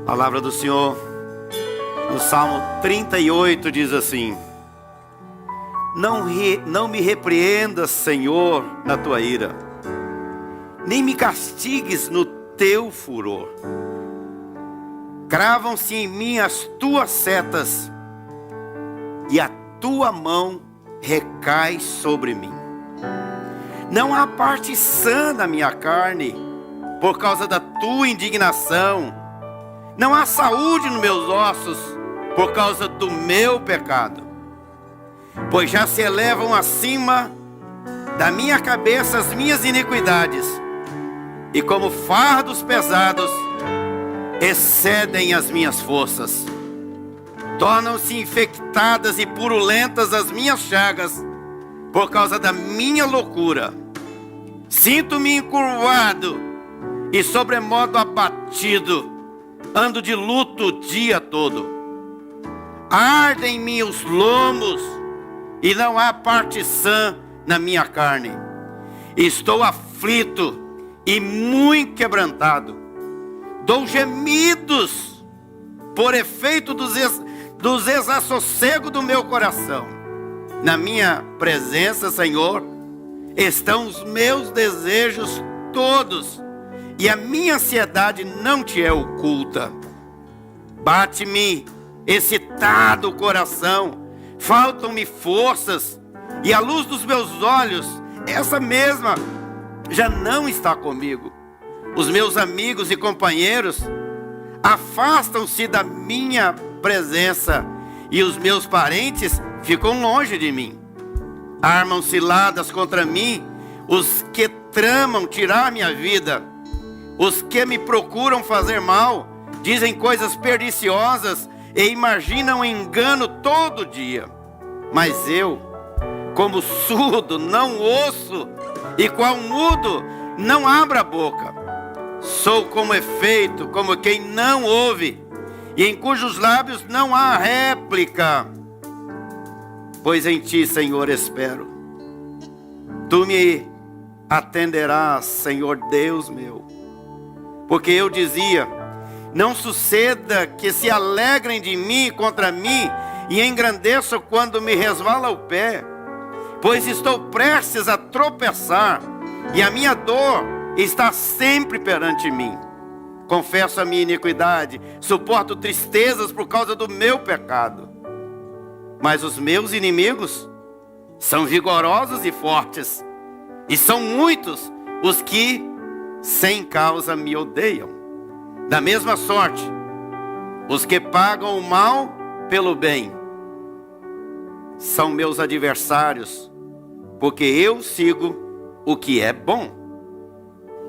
A palavra do Senhor no Salmo 38 diz assim: Não me repreendas, Senhor, na tua ira, nem me castigues no teu furor. Cravam-se em mim as tuas setas, e a tua mão recai sobre mim. Não há parte sã na minha carne, por causa da tua indignação. Não há saúde nos meus ossos, por causa do meu pecado. Pois já se elevam acima da minha cabeça as minhas iniquidades, e como fardos pesados, excedem as minhas forças. Tornam-se infectadas e purulentas as minhas chagas, por causa da minha loucura. Sinto-me encurvado e sobremodo abatido. Ando de luto o dia todo. Ardem em mim os lomos, e não há parte sã na minha carne. Estou aflito e muito quebrantado. Dou gemidos por efeito dos desassossegos do meu coração. Na minha presença, Senhor, estão os meus desejos todos, e a minha ansiedade não te é oculta. Bate-me excitado o coração, faltam-me forças, e a luz dos meus olhos, essa mesma, já não está comigo. Os meus amigos e companheiros afastam-se da minha presença, e os meus parentes ficam longe de mim. Armam ciladas contra mim os que tramam tirar minha vida. Os que me procuram fazer mal dizem coisas perniciosas e imaginam engano todo dia. Mas eu, como surdo, não ouço, e qual mudo, não abro a boca. Sou como efeito, como quem não ouve, e em cujos lábios não há réplica. Pois em ti, Senhor, espero. Tu me atenderás, Senhor Deus meu. Porque eu dizia: não suceda que se alegrem de mim contra mim, e engrandeçam quando me resvala o pé. Pois estou prestes a tropeçar, e a minha dor está sempre perante mim. Confesso a minha iniquidade, suporto tristezas por causa do meu pecado. Mas os meus inimigos são vigorosos e fortes, e são muitos os que sem causa me odeiam. Da mesma sorte, os que pagam o mal pelo bem são meus adversários, porque eu sigo o que é bom.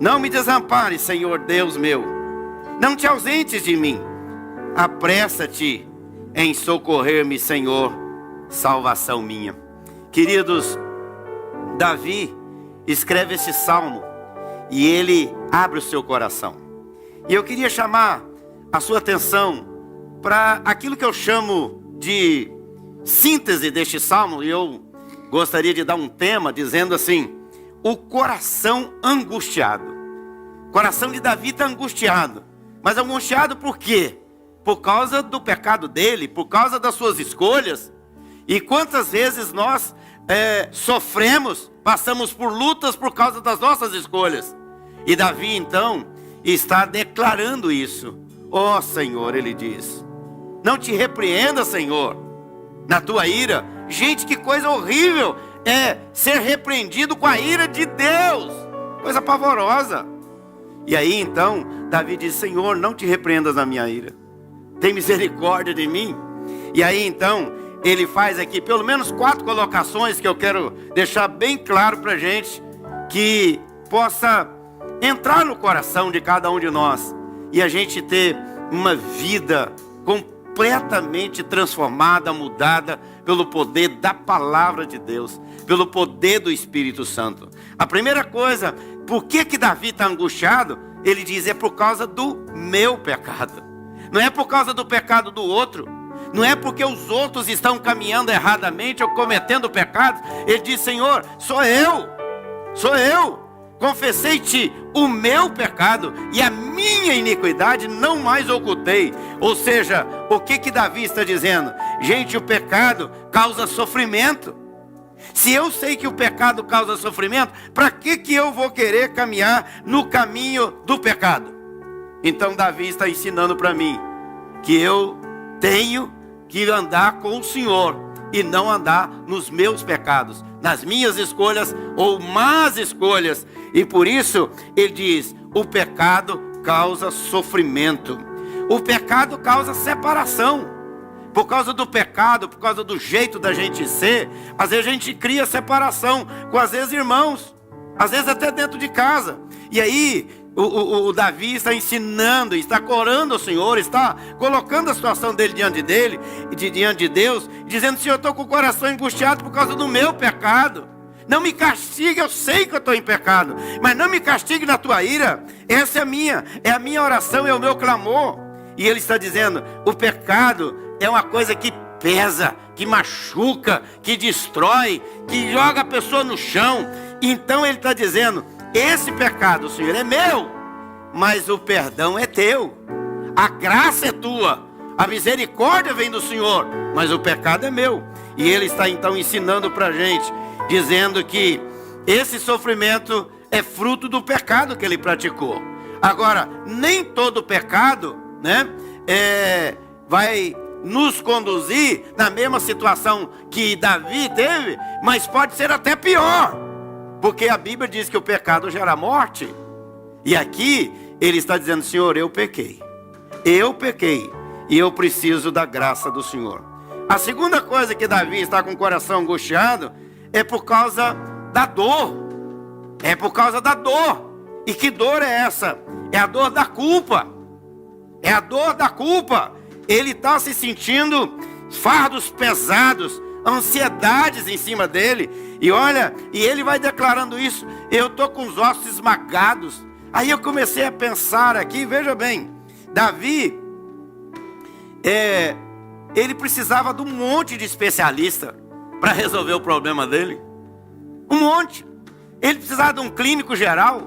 Não me desampare, Senhor Deus meu, não te ausentes de mim. Apressa-te em socorrer-me, Senhor, salvação minha. Queridos, Davi escreve esse salmo e ele abre o seu coração. E eu queria chamar a sua atenção para aquilo que eu chamo de síntese deste salmo. E eu gostaria de dar um tema dizendo assim: o coração angustiado. O coração de Davi está angustiado. Mas angustiado por quê? Por causa do pecado dele, por causa das suas escolhas. E quantas vezes nós sofremos, passamos por lutas por causa das nossas escolhas. E Davi então está declarando isso. Ó Senhor, ele diz, não te repreenda, Senhor, na tua ira. Gente, que coisa horrível é ser repreendido com a ira de Deus. Coisa pavorosa. E aí então Davi diz: Senhor, não te repreendas na minha ira, tem misericórdia de mim. E aí então ele faz aqui pelo menos 4 colocações que eu quero deixar bem claro para a gente, que possa entrar no coração de cada um de nós, e a gente ter uma vida completamente transformada, mudada pelo poder da palavra de Deus, pelo poder do Espírito Santo. A primeira coisa, por que Davi está angustiado? Ele diz: é por causa do meu pecado. Não é por causa do pecado do outro. Não é porque os outros estão caminhando erradamente ou cometendo pecados. Ele diz: Senhor, sou eu. Confessei-te o meu pecado e a minha minha iniquidade não mais ocultei. Ou seja, o que Davi está dizendo? Gente, o pecado causa sofrimento. Se eu sei que o pecado causa sofrimento, para que eu vou querer caminhar no caminho do pecado? Então Davi está ensinando para mim que eu tenho que andar com o Senhor e não andar nos meus pecados, nas minhas escolhas ou más escolhas. E por isso ele diz: o pecado causa sofrimento. O pecado causa separação. Por causa do pecado, por causa do jeito da gente ser, às vezes a gente cria separação com, às vezes, irmãos, às vezes até dentro de casa. E aí o Davi está ensinando, está orando ao Senhor, está colocando a situação dele diante de Deus, dizendo: Senhor, eu estou com o coração angustiado por causa do meu pecado. Não me castigue, eu sei que eu estou em pecado, mas não me castigue na tua ira. Essa é a minha oração, é o meu clamor. E ele está dizendo: o pecado é uma coisa que pesa, que machuca, que destrói, que joga a pessoa no chão. Então ele está dizendo: esse pecado, Senhor, é meu, mas o perdão é teu. A graça é tua, a misericórdia vem do Senhor, mas o pecado é meu. E ele está então ensinando para a gente, dizendo que esse sofrimento é fruto do pecado que ele praticou. Agora, nem todo pecado, vai nos conduzir na mesma situação que Davi teve, mas pode ser até pior, porque a Bíblia diz que o pecado gera morte. E aqui ele está dizendo: Senhor, eu pequei, e eu preciso da graça do Senhor. A segunda coisa que Davi está com o coração angustiado é por causa da dor. É por causa da dor. E que dor é essa? É a dor da culpa. É a dor da culpa. Ele está se sentindo fardos pesados, ansiedades em cima dele. E olha, e ele vai declarando isso: eu estou com os ossos esmagados. Aí eu comecei a pensar aqui, veja bem, Davi, ele precisava de um monte de especialista para resolver o problema dele. Um monte. Ele precisava de um clínico geral.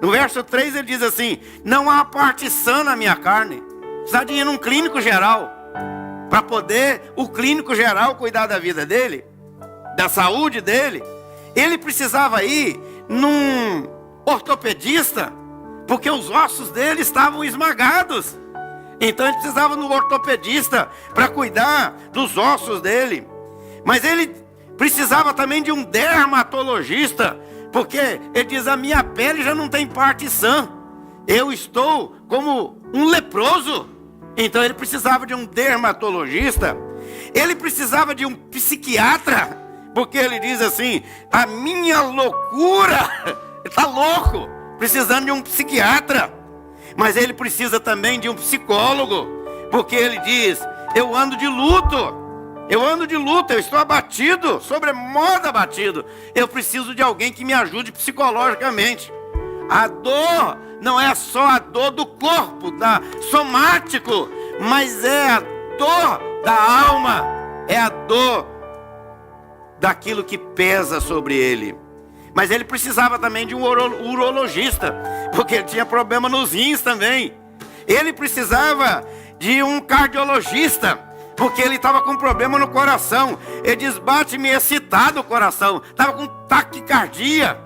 No verso 3 ele diz assim: não há parte sã na minha carne. Precisava de ir num clínico geral, para poder o clínico geral cuidar da vida dele, da saúde dele. Ele precisava ir num ortopedista, porque os ossos dele estavam esmagados. Então ele precisava de um ortopedista para cuidar dos ossos dele. Mas ele precisava também de um dermatologista, porque ele diz: a minha pele já não tem parte sã, eu estou como um leproso. Então ele precisava de um dermatologista. Ele precisava de um psiquiatra, porque ele diz assim: a minha loucura, ele está louco, precisando de um psiquiatra. Mas ele precisa também de um psicólogo, porque ele diz: eu ando de luto, eu estou abatido, sobremodo abatido. Eu preciso de alguém que me ajude psicologicamente. A dor não é só a dor do corpo, somático, mas é a dor da alma, é a dor daquilo que pesa sobre ele. Mas ele precisava também de um urologista, porque ele tinha problema nos rins também. Ele precisava de um cardiologista, porque ele estava com problema no coração. Ele diz: bate-me excitado o coração, estava com taquicardia,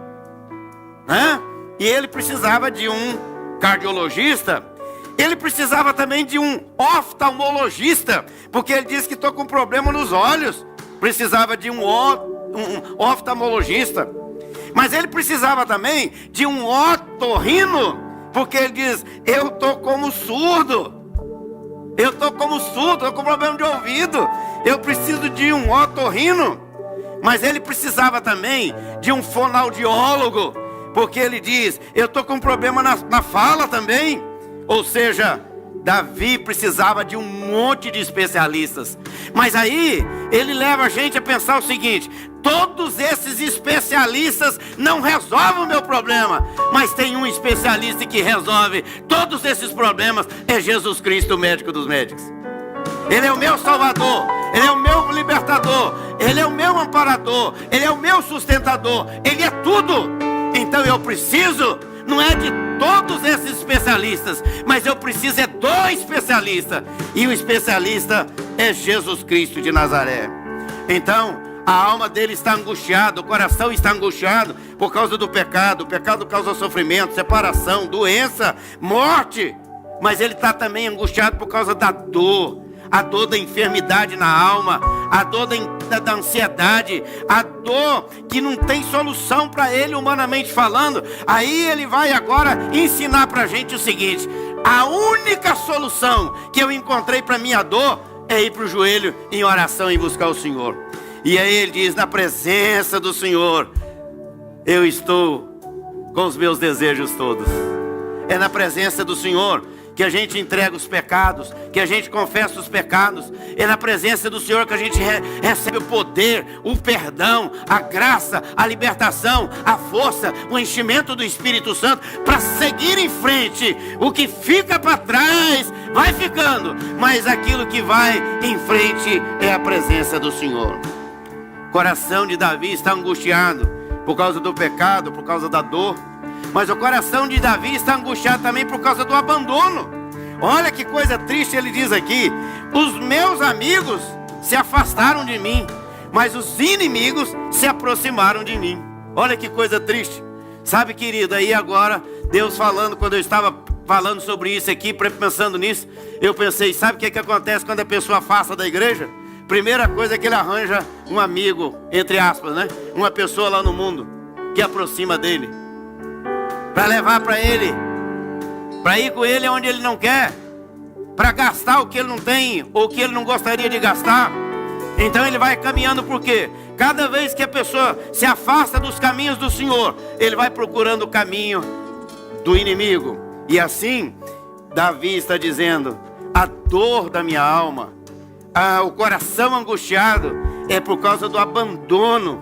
E ele precisava de um cardiologista. Ele precisava também de um oftalmologista, porque ele disse que estou com problema nos olhos. Precisava de um oftalmologista. Mas ele precisava também de um otorrino, porque ele diz: eu estou como surdo. Eu estou com problema de ouvido. Eu preciso de um otorrino. Mas ele precisava também de um fonoaudiólogo, porque ele diz: eu estou com problema na fala também. Ou seja, Davi precisava de um monte de especialistas. Mas aí ele leva a gente a pensar o seguinte: todos esses especialistas não resolvem o meu problema, mas tem um especialista que resolve todos esses problemas. É Jesus Cristo, o médico dos médicos. Ele é o meu salvador, ele é o meu libertador, ele é o meu amparador, ele é o meu sustentador, ele é tudo. Então eu preciso, não é de todos esses especialistas, mas eu preciso é do especialista, e o especialista é Jesus Cristo de Nazaré. Então, a alma dele está angustiada, o coração está angustiado por causa do pecado. O pecado causa sofrimento, separação, doença, morte. Mas ele está também angustiado por causa da dor. A dor da enfermidade na alma, a dor da ansiedade, a dor que não tem solução para ele humanamente falando. Aí ele vai agora ensinar para a gente o seguinte: a única solução que eu encontrei para minha dor é ir para o joelho em oração e buscar o Senhor. E aí ele diz: na presença do Senhor eu estou com os meus desejos todos. É na presença do Senhor que a gente entrega os pecados, que a gente confessa os pecados. É na presença do Senhor que a gente recebe o poder, o perdão, a graça, a libertação, a força, o enchimento do Espírito Santo para seguir em frente. O que fica para trás vai ficando, mas aquilo que vai em frente é a presença do Senhor. O coração de Davi está angustiado por causa do pecado, por causa da dor. Mas o coração de Davi está angustiado também por causa do abandono. Olha que coisa triste, ele diz aqui: os meus amigos se afastaram de mim, mas os inimigos se aproximaram de mim. Olha que coisa triste. Sabe, querido, aí agora Deus falando, quando eu estava falando sobre isso aqui, pensando nisso, eu pensei: sabe o que acontece quando a pessoa afasta da igreja? Primeira coisa é que ele arranja um amigo, entre aspas, né? Uma pessoa lá no mundo que aproxima dele, para levar para ele, para ir com ele onde ele não quer, para gastar o que ele não tem, ou o que ele não gostaria de gastar. Então ele vai caminhando, porque cada vez que a pessoa se afasta dos caminhos do Senhor, ele vai procurando o caminho do inimigo. E assim, Davi está dizendo: a dor da minha alma, o coração angustiado, é por causa do abandono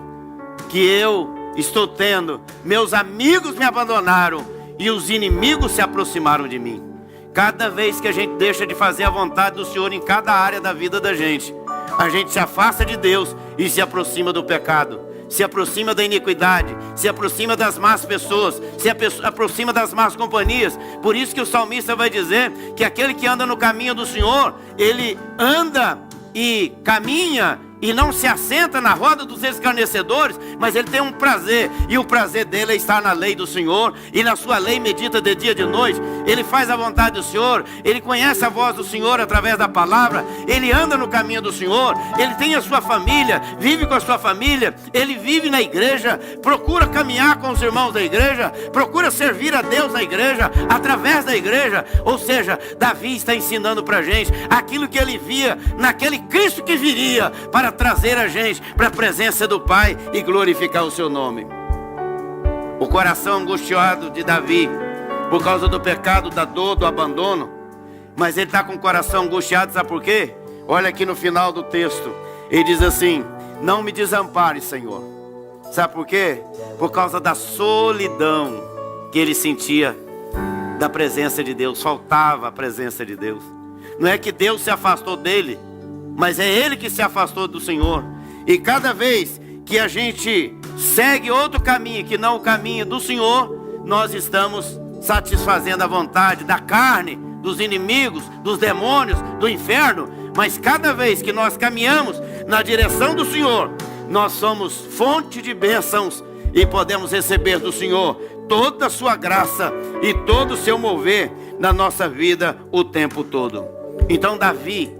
que eu estou tendo. Meus amigos me abandonaram e os inimigos se aproximaram de mim. Cada vez que a gente deixa de fazer a vontade do Senhor em cada área da vida da gente, a gente se afasta de Deus e se aproxima do pecado, se aproxima da iniquidade, se aproxima das más pessoas, se aproxima das más companhias. Por isso que o salmista vai dizer que aquele que anda no caminho do Senhor, ele anda e caminha e não se assenta na roda dos escarnecedores, mas ele tem um prazer, e o prazer dele é estar na lei do Senhor, e na sua lei medita de dia e de noite. Ele faz a vontade do Senhor, ele conhece a voz do Senhor através da palavra, ele anda no caminho do Senhor, ele tem a sua família, vive com a sua família, ele vive na igreja, procura caminhar com os irmãos da igreja, procura servir a Deus na igreja, através da igreja. Ou seja, Davi está ensinando para a gente aquilo que ele via naquele Cristo que viria para trazer a gente para a presença do Pai e glorificar o seu nome. O coração angustiado de Davi por causa do pecado, da dor, do abandono, mas ele está com o coração angustiado, sabe por quê? Olha aqui no final do texto, ele diz assim: não me desampare, Senhor. Sabe por quê? Por causa da solidão que ele sentia da presença de Deus. Faltava a presença de Deus. Não é que Deus se afastou dele, mas é ele que se afastou do Senhor. E cada vez que a gente segue outro caminho que não o caminho do Senhor, nós estamos satisfazendo a vontade da carne, dos inimigos, dos demônios, do inferno. Mas cada vez que nós caminhamos na direção do Senhor, nós somos fonte de bênçãos e podemos receber do Senhor toda a sua graça e todo o seu mover na nossa vida o tempo todo. Então Davi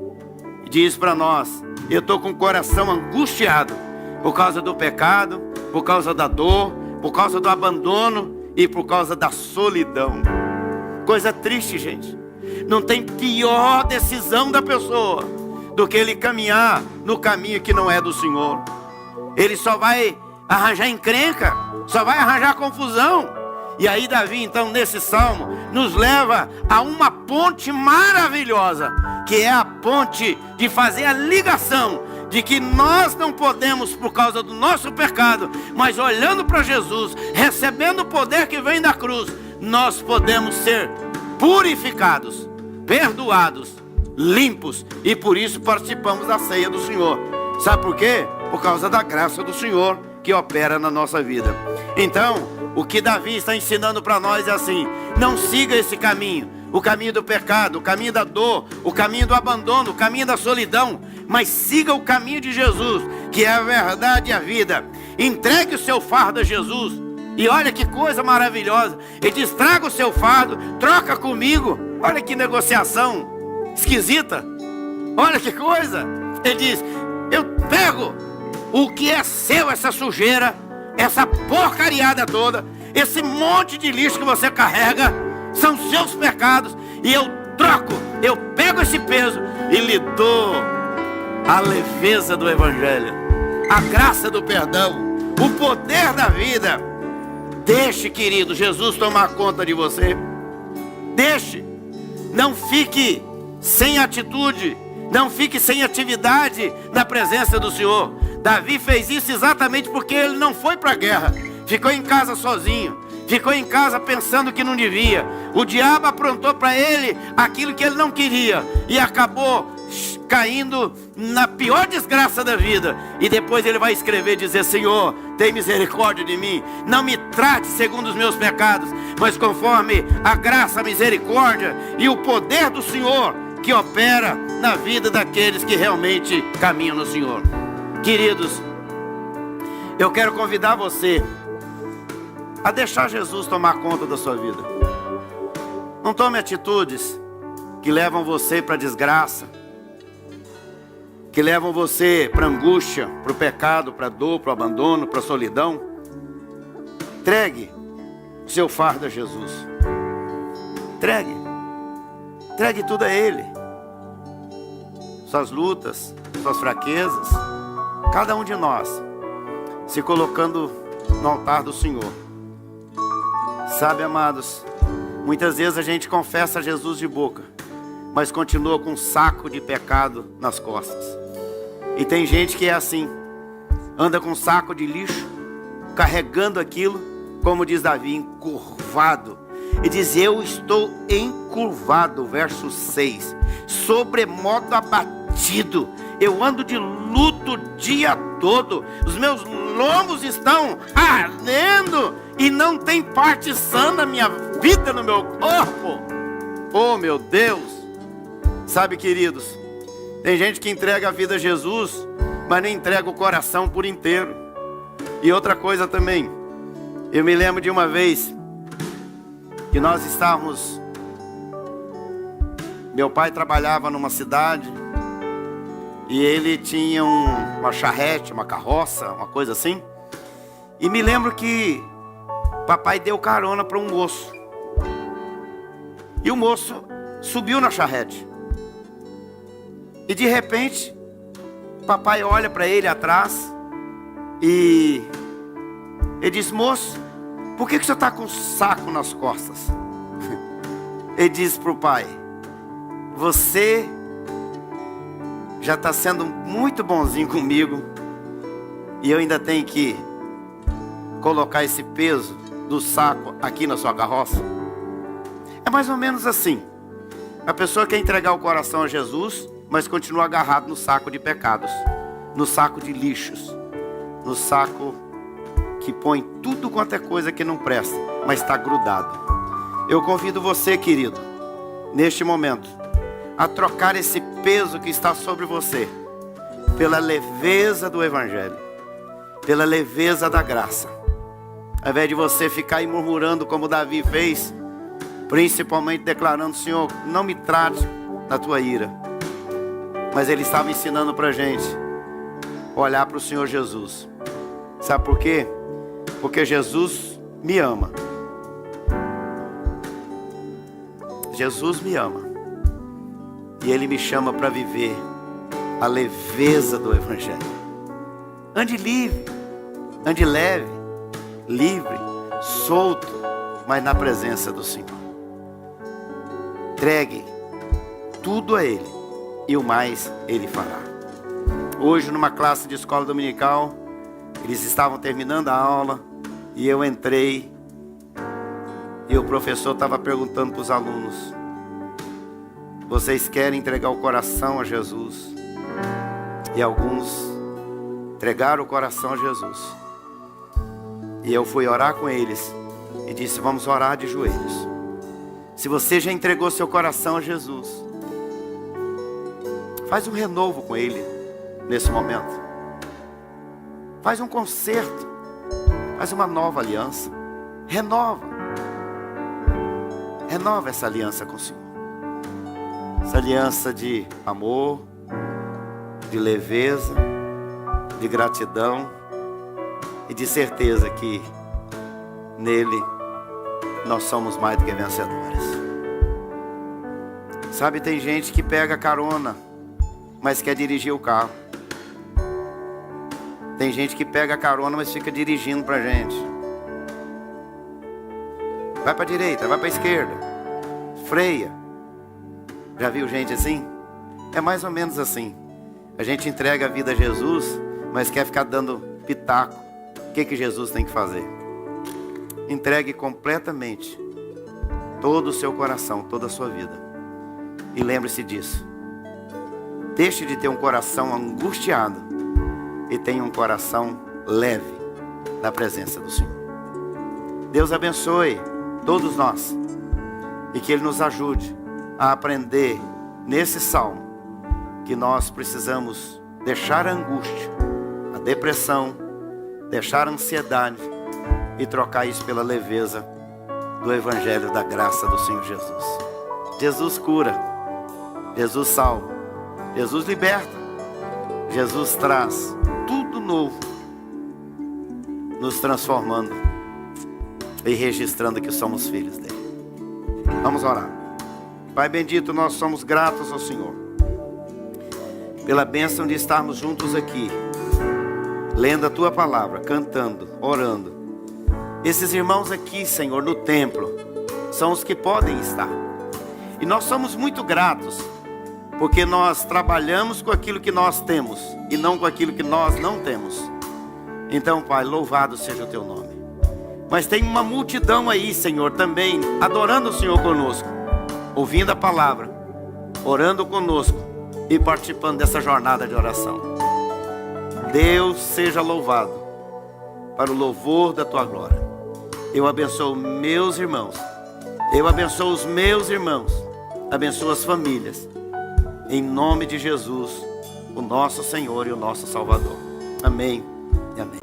diz para nós: eu estou com o coração angustiado por causa do pecado, por causa da dor, por causa do abandono e por causa da solidão. Coisa triste, gente. Não tem pior decisão da pessoa do que ele caminhar no caminho que não é do Senhor. Ele só vai arranjar encrenca, só vai arranjar confusão. E aí Davi, então, nesse salmo, nos leva a uma ponte maravilhosa, que é a ponte de fazer a ligação de que nós não podemos, por causa do nosso pecado, mas olhando para Jesus, recebendo o poder que vem da cruz, nós podemos ser purificados, perdoados, limpos, e por isso participamos da ceia do Senhor. Sabe por quê? Por causa da graça do Senhor que opera na nossa vida. Então, O que Davi está ensinando para nós é assim: não siga esse caminho, o caminho do pecado, o caminho da dor, o caminho do abandono, o caminho da solidão, mas siga o caminho de Jesus, que é a verdade e a vida. Entregue o seu fardo a Jesus. E olha que coisa maravilhosa, ele diz: traga o seu fardo, troca comigo. Olha que negociação esquisita, olha que coisa. Ele diz: eu pego o que é seu, essa sujeira, essa porcariada toda, esse monte de lixo que você carrega, são seus pecados, e eu troco, eu pego esse peso e lhe dou a leveza do Evangelho, a graça do perdão, o poder da vida. Deixe, querido, Jesus tomar conta de você. Deixe. Não fique sem atitude, não fique sem atividade na presença do Senhor. Davi fez isso exatamente porque ele não foi para a guerra. Ficou em casa sozinho, ficou em casa pensando que não devia. O diabo aprontou para ele aquilo que ele não queria e acabou caindo na pior desgraça da vida. E depois ele vai escrever, dizer: Senhor, tem misericórdia de mim, não me trate segundo os meus pecados, mas conforme a graça, a misericórdia e o poder do Senhor que opera na vida daqueles que realmente caminham no Senhor. Queridos, eu quero convidar você a deixar Jesus tomar conta da sua vida. Não tome atitudes que levam você para a desgraça, que levam você para a angústia, para o pecado, para a dor, para o abandono, para a solidão. Entregue o seu fardo a Jesus. Entregue tudo a Ele. Suas lutas, suas fraquezas, cada um de nós se colocando no altar do Senhor. Sabe, amados, muitas vezes a gente confessa a Jesus de boca, mas continua com um saco de pecado nas costas. E tem gente que é assim, anda com um saco de lixo, carregando aquilo, como diz Davi, encurvado. E diz: eu estou encurvado, verso 6, sobremodo abatido, eu ando de luto o dia todo, os meus lombos estão ardendo, e não tem parte sã na minha vida, no meu corpo. Oh, meu Deus! Sabe, queridos, tem gente que entrega a vida a Jesus, mas não entrega o coração por inteiro. E outra coisa também, eu me lembro de uma vez que nós estávamos, meu pai trabalhava numa cidade, e ele tinha uma charrete, uma carroça, uma coisa assim. E me lembro que papai deu carona para um moço, e o moço subiu na charrete. E de repente, papai olha para ele atrás e ele diz: moço, por que você está com um saco nas costas? Ele diz para o pai: você já está sendo muito bonzinho comigo, e eu ainda tenho que colocar esse peso do saco aqui na sua carroça? É mais ou menos assim. A pessoa quer entregar o coração a Jesus, mas continua agarrado no saco de pecados, no saco de lixos, no saco que põe tudo quanto é coisa que não presta, mas está grudado. Eu convido você, querido, neste momento, a trocar esse peso que está sobre você pela leveza do Evangelho, pela leveza da graça. Ao invés de você ficar aí murmurando como Davi fez, principalmente declarando: Senhor, não me trate na tua ira. Mas ele estava ensinando para a gente olhar para o Senhor Jesus. Sabe por quê? Porque Jesus me ama. Jesus me ama. E Ele me chama para viver a leveza do Evangelho. Ande livre, ande leve, livre, solto, mas na presença do Senhor. Entregue tudo a Ele, e o mais Ele fará. Hoje, numa classe de escola dominical, eles estavam terminando a aula, e eu entrei, e o professor estava perguntando para os alunos: vocês querem entregar o coração a Jesus? E alguns entregaram o coração a Jesus. E eu fui orar com eles, e disse: vamos orar de joelhos. Se você já entregou seu coração a Jesus, faz um renovo com Ele nesse momento. Faz um concerto, faz uma nova aliança. Renova essa aliança com o Senhor. Essa aliança de amor, de leveza, de gratidão e de certeza que nele nós somos mais do que vencedores. Sabe, tem gente que pega carona, mas quer dirigir o carro. Tem gente que pega carona, mas fica dirigindo pra gente. Vai pra direita, vai pra esquerda, freia. Já viu gente assim? É mais ou menos assim. A gente entrega a vida a Jesus, mas quer ficar dando pitaco. O que Jesus tem que fazer? Entregue completamente todo o seu coração, toda a sua vida. E lembre-se disso. Deixe de ter um coração angustiado e tenha um coração leve na presença do Senhor. Deus abençoe todos nós e que Ele nos ajude a aprender nesse salmo que nós precisamos deixar a angústia, a depressão, deixar a ansiedade e trocar isso pela leveza do Evangelho da graça do Senhor Jesus. Jesus cura, Jesus salva, Jesus liberta, Jesus traz tudo novo, nos transformando e registrando que somos filhos dele. Vamos orar. Pai bendito, nós somos gratos ao Senhor pela bênção de estarmos juntos aqui, lendo a Tua palavra, cantando, orando. Esses irmãos aqui, Senhor, no templo, são os que podem estar. E nós somos muito gratos, porque nós trabalhamos com aquilo que nós temos e não com aquilo que nós não temos. Então, Pai, louvado seja o Teu nome. Mas tem uma multidão aí, Senhor, também adorando o Senhor conosco, ouvindo a palavra, orando conosco e participando dessa jornada de oração. Deus seja louvado para o louvor da Tua glória. Eu abençoo meus irmãos, eu abençoo os meus irmãos, abençoo as famílias, em nome de Jesus, o nosso Senhor e o nosso Salvador. Amém e amém.